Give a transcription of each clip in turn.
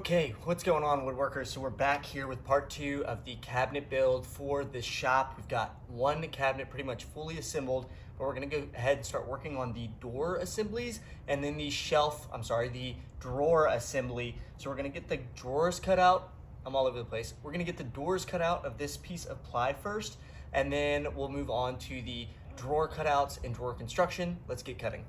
Okay, what's going on, woodworkers? So we're back here with part 2 of the cabinet build for this shop. We've got one cabinet pretty much fully assembled, but we're gonna go ahead and start working on the door assemblies and then the the drawer assembly. So we're gonna get the drawers cut out. I'm all over the place. We're gonna get the doors cut out of this piece of ply first, and then we'll move on to the drawer cutouts and drawer construction. Let's get cutting.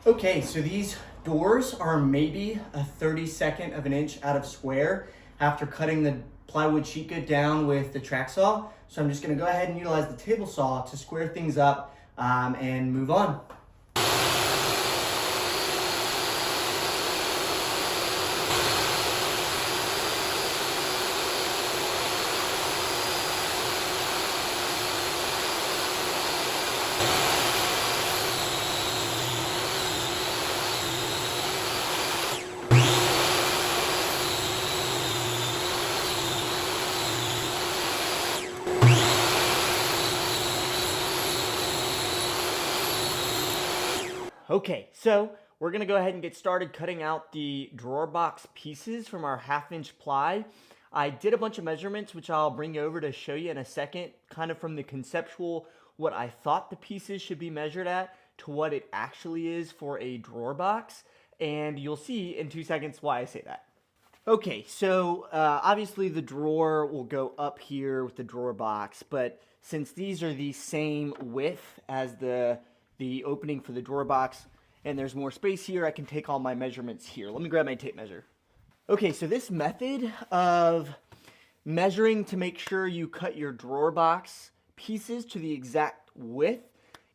Okay, so these doors are maybe a 32nd of an inch out of square after cutting the plywood sheet good down with the track saw. So I'm just gonna go ahead and utilize the table saw to square things up and move on. Okay, so we're gonna go ahead and get started cutting out the drawer box pieces from our 1/2 inch ply. I did a bunch of measurements, which I'll bring over to show you in a second, kind of from the conceptual, what I thought the pieces should be measured at to what it actually is for a drawer box. And you'll see in 2 seconds why I say that. Okay, so obviously the drawer will go up here with the drawer box, but since these are the same width as the opening for the drawer box, and there's more space here, I can take all my measurements here. Let me grab my tape measure. Okay, so this method of measuring to make sure you cut your drawer box pieces to the exact width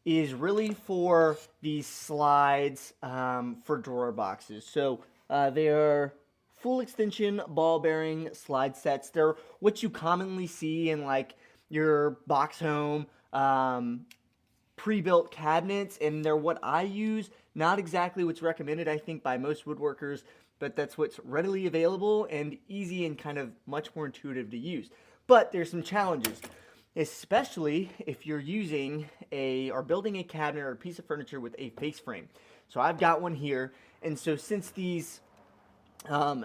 is really for these slides for drawer boxes. So they are full extension ball bearing slide sets. They're what you commonly see in like your box home pre-built cabinets, and they're what I use. Not exactly what's recommended, I think, by most woodworkers, but that's what's readily available and easy and kind of much more intuitive to use. But there's some challenges, especially if you're using or building a cabinet or a piece of furniture with a face frame. So I've got one here, and so since these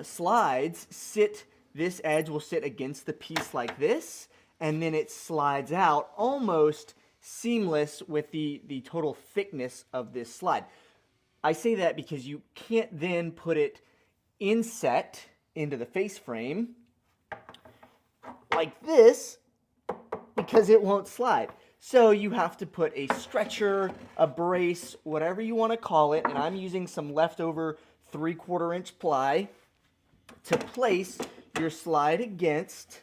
slides this edge will sit against the piece like this, and then it slides out almost seamless with the total thickness of this slide. I say that because you can't then put it inset into the face frame like this because it won't slide. So you have to put a stretcher, a brace, whatever you want to call it, and I'm using some leftover 3/4 inch ply to place your slide against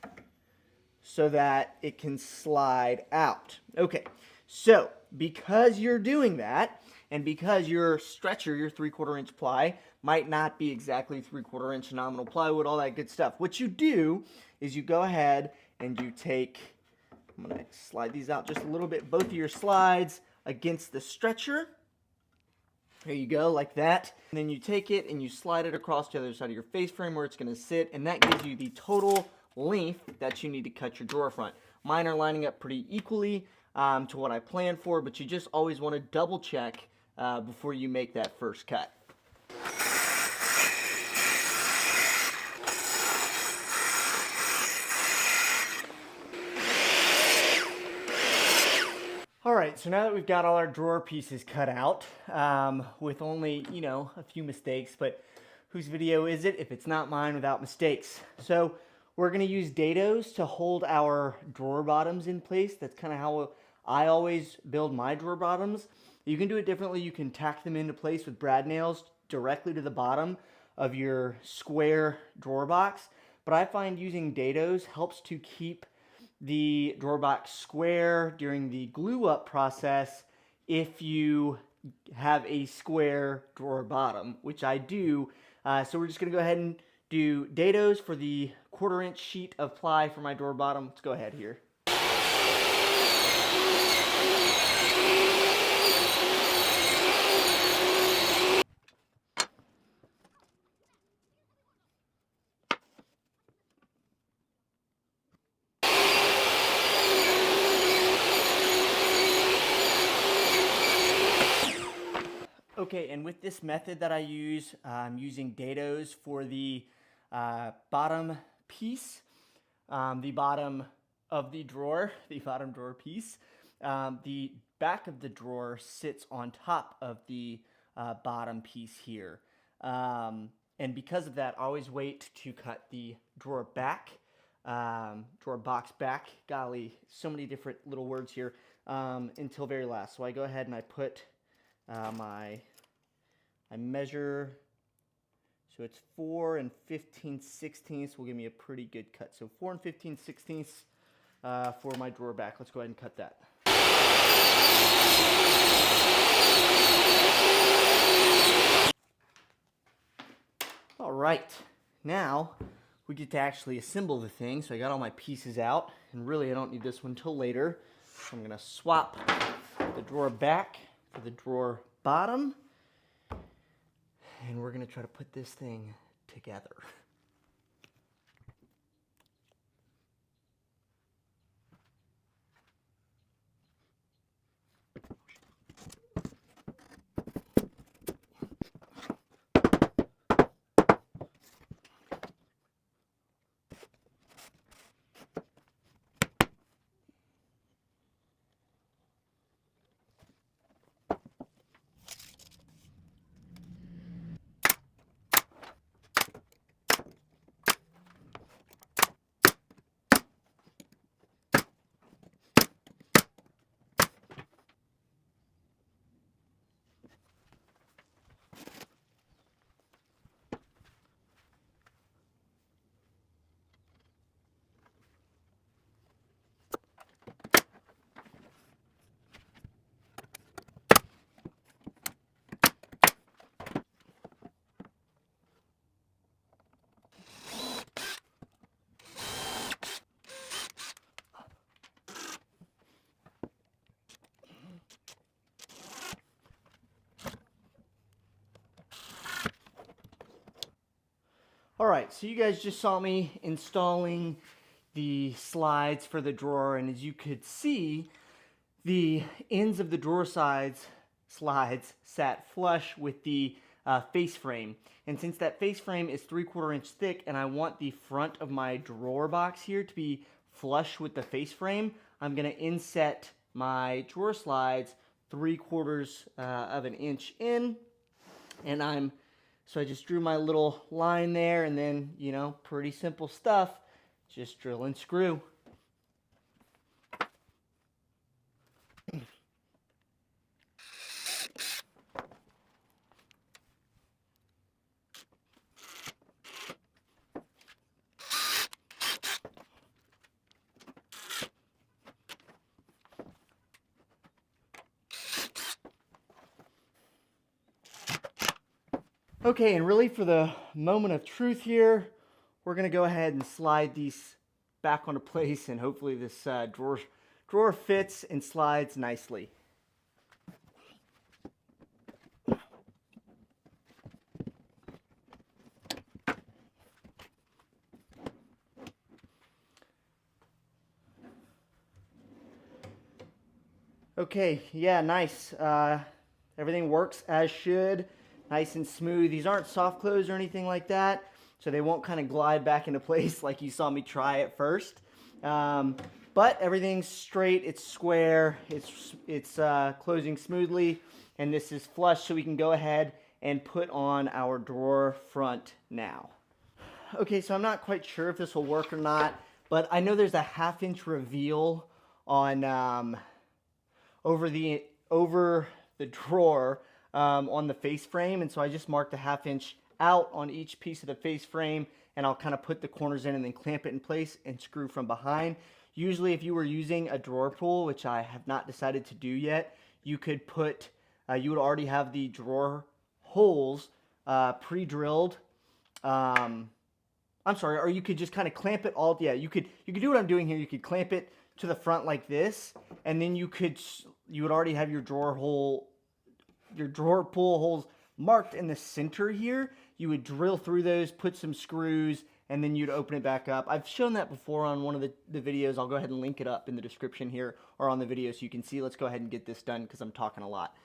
so that it can slide out. Okay, so because you're doing that, and because your stretcher, your 3/4 inch ply, might not be exactly 3/4 inch nominal plywood, all that good stuff, what you do is you go ahead and you take, I'm gonna slide these out just a little bit, both of your slides against the stretcher. There you go, like that. And then you take it and you slide it across the other side of your face frame where it's gonna sit, and that gives you the total length that you need to cut your drawer front. Mine are lining up pretty equally to what I planned for, but you just always want to double check before you make that first cut. All right, so now that we've got all our drawer pieces cut out with only, a few mistakes, but whose video is it if it's not mine without mistakes? So we're going to use dados to hold our drawer bottoms in place. That's kind of how I always build my drawer bottoms. You can do it differently. You can tack them into place with brad nails directly to the bottom of your square drawer box. But I find using dados helps to keep the drawer box square during the glue up process if you have a square drawer bottom, which I do. So we're just going to go ahead and do dados for the 1/4 inch sheet of ply for my drawer bottom. Let's go ahead here. Okay, and with this method that I use, I'm using dados for the bottom piece, the bottom of the drawer, the bottom drawer piece. The back of the drawer sits on top of the bottom piece here. And because of that, I always wait to cut the drawer back, drawer box back, golly, so many different little words here, until very last. So I go ahead and I put I measure, so it's 4 15/16 will give me a pretty good cut. So 4 15/16 for my drawer back. Let's go ahead and cut that. All right, now we get to actually assemble the thing. So I got all my pieces out, and really I don't need this one until later. So I'm gonna swap the drawer back for the drawer bottom, and we're gonna try to put this thing together. All right, so you guys just saw me installing the slides for the drawer, and as you could see, the ends of the drawer slides sat flush with the face frame. And since that face frame is 3/4 inch thick and I want the front of my drawer box here to be flush with the face frame, I'm gonna inset my drawer slides 3/4 of an inch in, and so I just drew my little line there, and then, you know, pretty simple stuff, just drill and screw. Okay, and really for the moment of truth here, we're gonna go ahead and slide these back onto place, and hopefully this drawer fits and slides nicely. Okay, yeah, nice. Everything works as should. Nice and smooth. These aren't soft close or anything like that, so they won't kind of glide back into place like you saw me try at first. But everything's straight, it's square, it's closing smoothly, and this is flush, so we can go ahead and put on our drawer front now. Okay, so I'm not quite sure if this will work or not, but I know there's a 1/2 inch reveal on over the drawer on the face frame, and so I just marked a 1/2 inch out on each piece of the face frame, and I'll kind of put the corners in and then clamp it in place and screw from behind. Usually if you were using a drawer pull, which I have not decided to do yet, you could put you would already have the drawer holes pre-drilled. I'm sorry, or you could just kind of clamp it all. Yeah, you could do what I'm doing here. You could clamp it to the front like this, and then you would already have your drawer pull holes marked in the center here. You would drill through those, put some screws, and then you'd open it back up. I've shown that before on one of the videos. I'll go ahead and link it up in the description here or on the video so you can see. Let's go ahead and get this done because I'm talking a lot.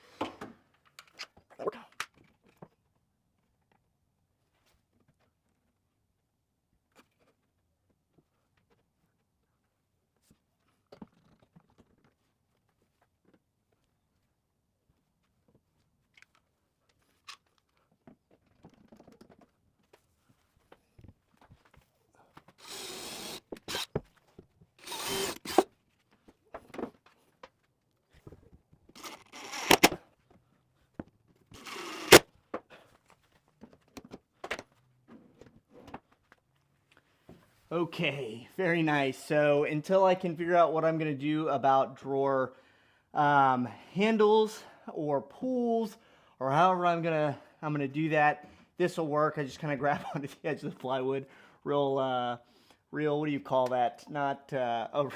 Okay, very nice. So until I can figure out what I'm gonna do about drawer handles or pulls or however I'm gonna do that, this will work. I just kind of grab onto the edge of the plywood, real. What do you call that? Not oh,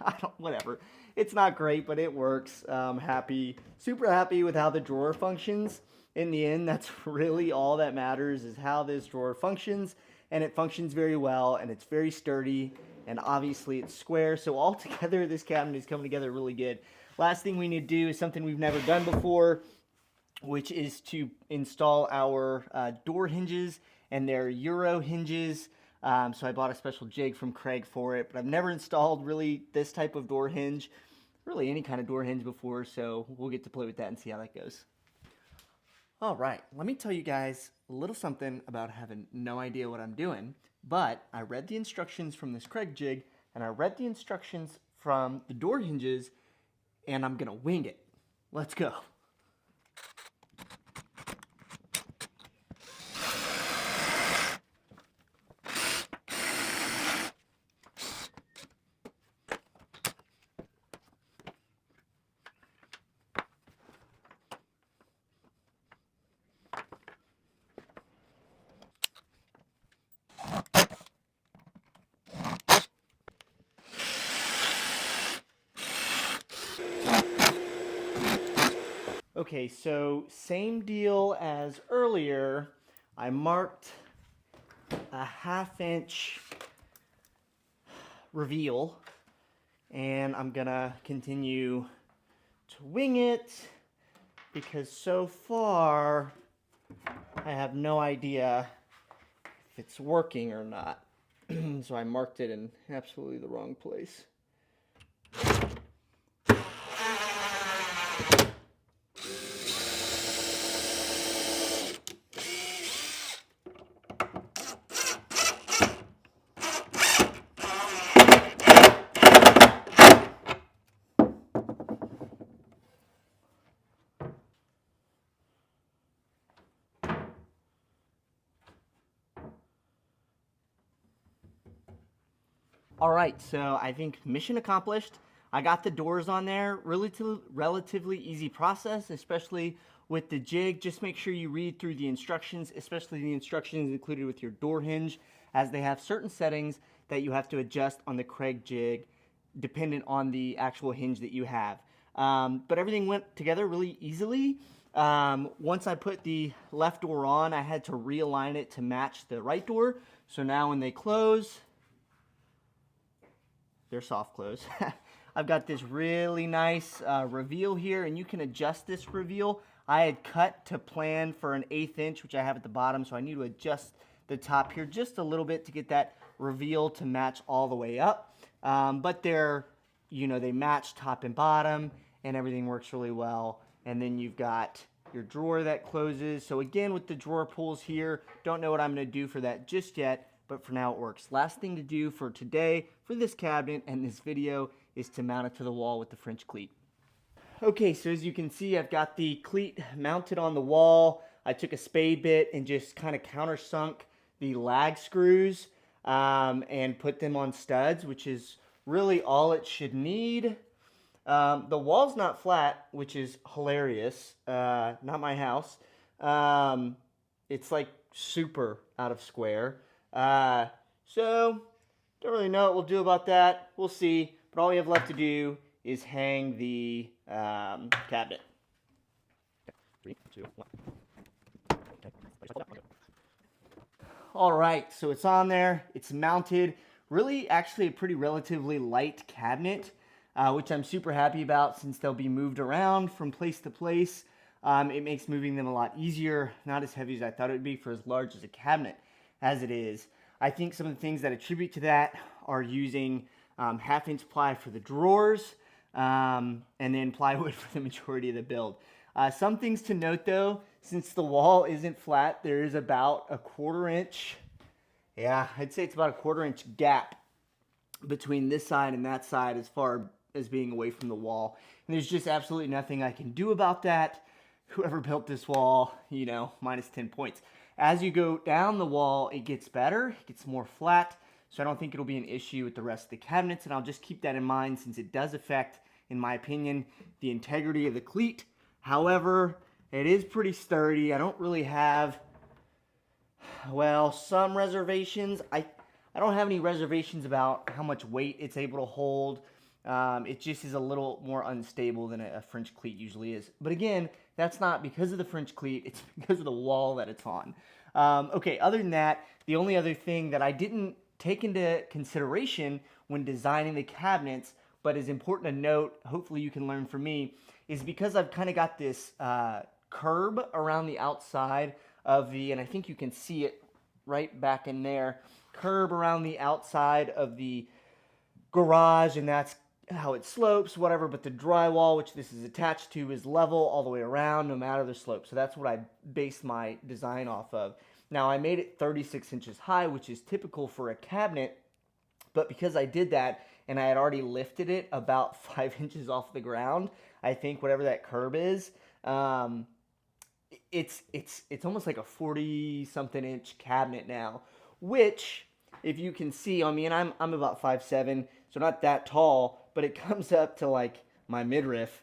I don't. Whatever. It's not great, but it works. Happy, super happy with how the drawer functions. In the end, that's really all that matters is how this drawer functions, and it functions very well, and it's very sturdy, and obviously it's square. So altogether, this cabinet is coming together really good. Last thing we need to do is something we've never done before, which is to install our door hinges, and they're Euro hinges. So I bought a special jig from Craig for it, but I've never installed really this type of door hinge, really any kind of door hinge before, so we'll get to play with that and see how that goes. All right, let me tell you guys a little something about having no idea what I'm doing, but I read the instructions from this Craig jig, and I read the instructions from the door hinges, and I'm gonna wing it. Let's go. Okay, so same deal as earlier. I marked a 1/2 inch reveal, and I'm gonna continue to wing it because so far I have no idea if it's working or not. So I marked it in absolutely the wrong place. All right, so I think mission accomplished. I got the doors on there. Relatively easy process, especially with the jig. Just make sure you read through the instructions, especially the instructions included with your door hinge, as they have certain settings that you have to adjust on the Craig jig dependent on the actual hinge that you have. But everything went together really easily. Once I put the left door on, I had to realign it to match the right door. So now when they close, they're soft close. I've got this really nice reveal here, and you can adjust this reveal. I had cut to plan for an 1/8 inch, which I have at the bottom, so I need to adjust the top here just a little bit to get that reveal to match all the way up. But they're, they match top and bottom, and everything works really well. And then you've got your drawer that closes. So again, with the drawer pulls here, don't know what I'm gonna do for that just yet, but for now it works. Last thing to do for today, for this cabinet and this video, is to mount it to the wall with the French cleat. Okay, so as you can see, I've got the cleat mounted on the wall. I took a spade bit and just kind of countersunk the lag screws and put them on studs, which is really all it should need. The wall's not flat, which is hilarious. Not my house. It's like super out of square. So, don't really know what we'll do about that. We'll see. But all we have left to do is hang the cabinet. 3, 2, 1. All right, so it's on there. It's mounted. Really, actually, a pretty relatively light cabinet, which I'm super happy about since they'll be moved around from place to place. It makes moving them a lot easier. Not as heavy as I thought it would be for as large as a cabinet as it is. I think some of the things that attribute to that are using 1/2 inch ply for the drawers and then plywood for the majority of the build. Some things to note though, since the wall isn't flat, there is about a 1/4 inch, yeah, I'd say it's about a 1/4 inch gap between this side and that side as far as being away from the wall. And there's just absolutely nothing I can do about that. Whoever built this wall, minus 10 points. As you go down the wall, it gets better, it gets more flat. so I don't think it'll be an issue with the rest of the cabinets, and I'll just keep that in mind since it does affect, in my opinion, the integrity of the cleat. However, it is pretty sturdy. I don't really have, well, some reservations. I don't have any reservations about how much weight it's able to hold. It just is a little more unstable than a French cleat usually is. But again, that's not because of the French cleat. It's because of the wall that it's on. Okay, other than that, the only other thing that I didn't take into consideration when designing the cabinets, but is important to note, hopefully you can learn from me, is because I've kind of got this curb around the outside of the, and I think you can see it right back in there, curb around the outside of the garage, and that's how it slopes, whatever, but the drywall, which this is attached to, is level all the way around, no matter the slope. So that's what I based my design off of. Now, I made it 36 inches high, which is typical for a cabinet, but because I did that, and I had already lifted it about 5 inches off the ground, I think, whatever that curb is, it's almost like a 40-something inch cabinet now, which, if you can see on me, and I'm about 5'7", so not that tall, but it comes up to like my midriff,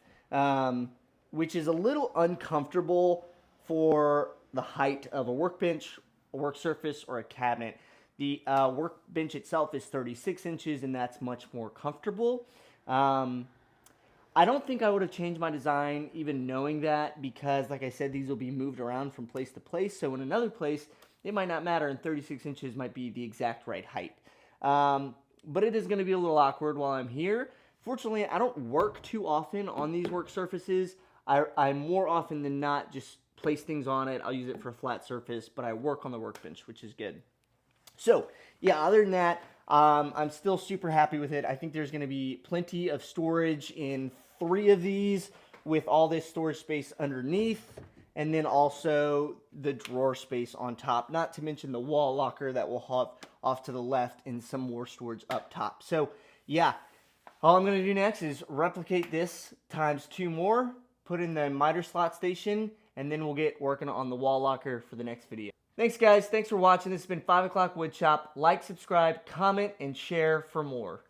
which is a little uncomfortable for the height of a workbench, a work surface, or a cabinet. The workbench itself is 36 inches, and that's much more comfortable. I don't think I would have changed my design even knowing that, because like I said, these will be moved around from place to place. So in another place, it might not matter, and 36 inches might be the exact right height. But it is going to be a little awkward while I'm here. Fortunately, I don't work too often on these work surfaces. I more often than not just place things on it. I'll use it for a flat surface, but I work on the workbench, which is good. So, yeah, other than that, I'm still super happy with it. I think there's going to be plenty of storage in 3 of these with all this storage space underneath, and then also the drawer space on top, not to mention the wall locker that will have off to the left and some more storage up top. So, yeah, all I'm going to do next is replicate this times 2 more, put in the miter slot station, and then we'll get working on the wall locker for the next video. Thanks, guys. Thanks for watching. This has been 5 o'clock Woodshop. Like, subscribe, comment, and share for more.